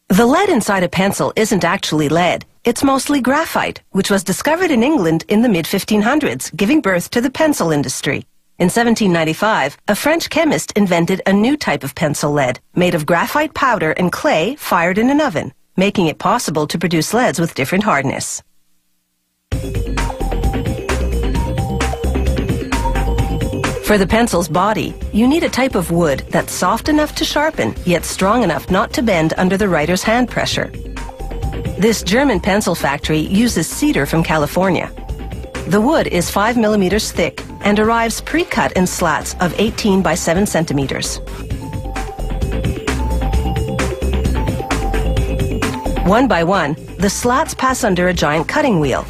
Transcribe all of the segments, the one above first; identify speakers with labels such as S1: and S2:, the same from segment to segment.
S1: The lead inside a pencil isn't actually lead. It's mostly graphite, which was discovered in England in the mid-1500s, giving birth to the pencil industry. In 1795, a French chemist invented a new type of pencil lead, made of graphite powder and clay fired in an oven, making it possible to produce leads with different hardness. For the pencil's body, you need a type of wood that's soft enough to sharpen, yet strong enough not to bend under the writer's hand pressure. This German pencil factory uses cedar from California. The wood is 5 millimeters thick and arrives pre-cut in slats of 18 by 7 centimeters. One by one, the slats pass under a giant cutting wheel.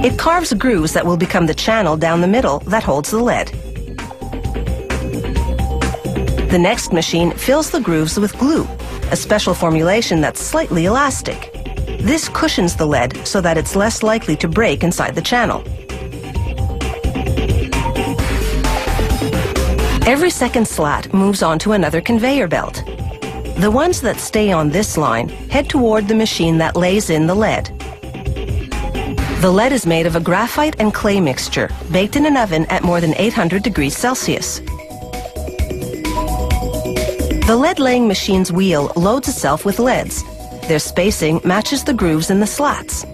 S1: It carves grooves that will become the channel down the middle that holds the lead. The next machine fills the grooves with glue, a special formulation that's slightly elastic. This cushions the lead so that it's less likely to break inside the channel. Every second slat moves on to another conveyor belt. The ones that stay on this line head toward the machine that lays in the lead. The lead is made of a graphite and clay mixture, baked in an oven at more than 800 degrees Celsius. The lead-laying machine's wheel loads itself with leads. Their spacing matches the grooves in the slats.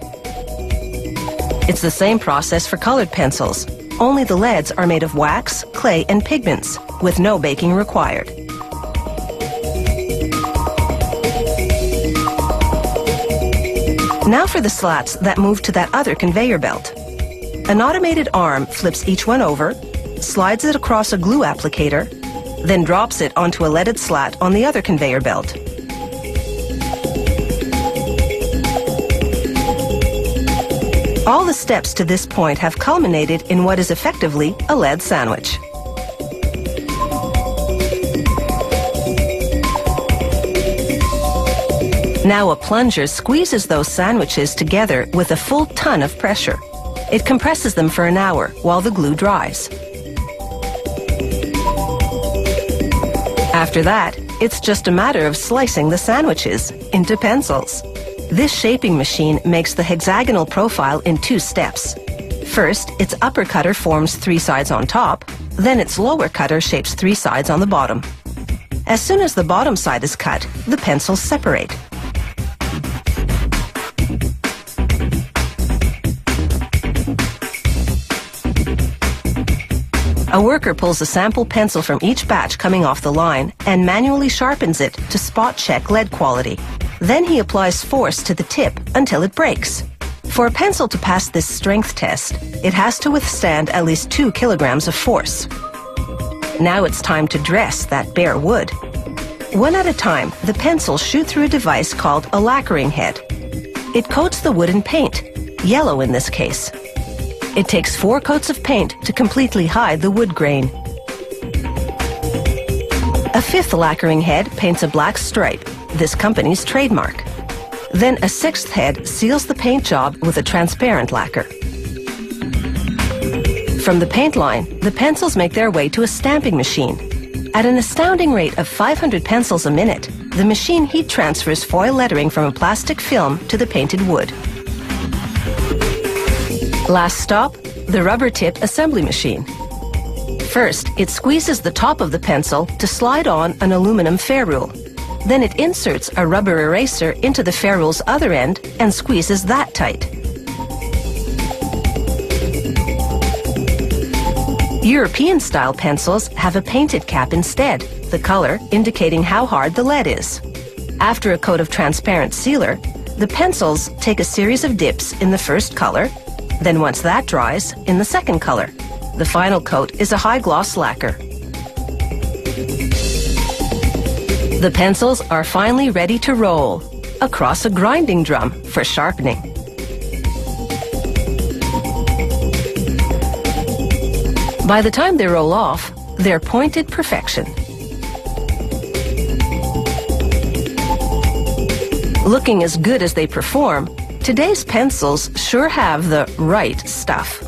S1: It's the same process for colored pencils, only the leads are made of wax, clay, and pigments, with no baking required. Now for the slats that move to that other conveyor belt. An automated arm flips each one over, slides it across a glue applicator, then drops it onto a leaded slat on the other conveyor belt. All the steps to this point have culminated in what is effectively a lead sandwich. Now a plunger squeezes those sandwiches together with a full ton of pressure. It compresses them for an hour while the glue dries. After that, it's just a matter of slicing the sandwiches into pencils. This shaping machine makes the hexagonal profile in 2 steps. First, its upper cutter forms 3 sides on top, then its lower cutter shapes 3 sides on the bottom. As soon as the bottom side is cut, the pencils separate. A worker pulls a sample pencil from each batch coming off the line and manually sharpens it to spot check lead quality. Then he applies force to the tip until it breaks. For a pencil to pass this strength test, it has to withstand at least 2 kilograms of force. Now it's time to dress that bare wood. One at a time, the pencils shoot through a device called a lacquering head. It coats the wood in paint, yellow in this case. It takes 4 coats of paint to completely hide the wood grain. A 5th lacquering head paints a black stripe, this company's trademark. Then a 6th head seals the paint job with a transparent lacquer. From the paint line, the pencils make their way to a stamping machine. At an astounding rate of 500 pencils a minute, the machine heat transfers foil lettering from a plastic film to the painted wood. Last stop, the rubber tip assembly machine. First, it squeezes the top of the pencil to slide on an aluminum ferrule. Then it inserts a rubber eraser into the ferrule's other end and squeezes that tight. European-style pencils have a painted cap instead, the color indicating how hard the lead is. After a coat of transparent sealer, the pencils take a series of dips in the first color, then once that dries, in the second color. The final coat is a high-gloss lacquer. The pencils are finally ready to roll across a grinding drum for sharpening. By the time they roll off, they're pointed perfection. Looking as good as they perform, today's pencils sure have the right stuff.